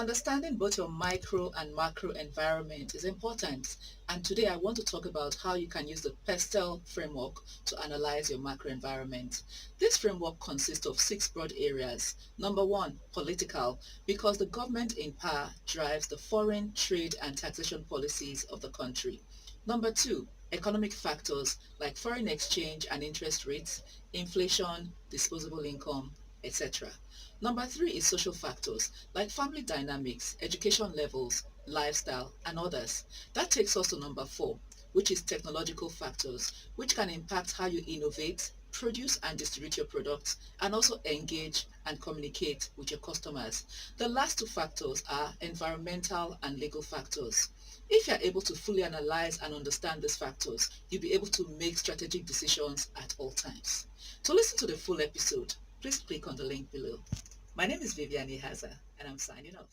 Understanding both your micro and macro environment is important, and today I want to talk about how you can use the PESTEL framework to analyze your macro environment. This framework consists of 6 broad areas. Number 1, political, because the government in power drives the foreign, trade and taxation policies of the country. Number 2, economic factors like foreign exchange and interest rates, inflation, disposable income, etc. Number 3 is social factors like family dynamics, education levels, lifestyle, and others. That takes us to number 4, which is technological factors, which can impact how you innovate, produce and distribute your products, and also engage and communicate with your customers. The last 2 factors are environmental and legal factors. If you are able to fully analyze and understand these factors, you'll be able to make strategic decisions at all times. To listen to the full episode, please click on the link below. My name is Vivian Ihaza, and I'm signing off.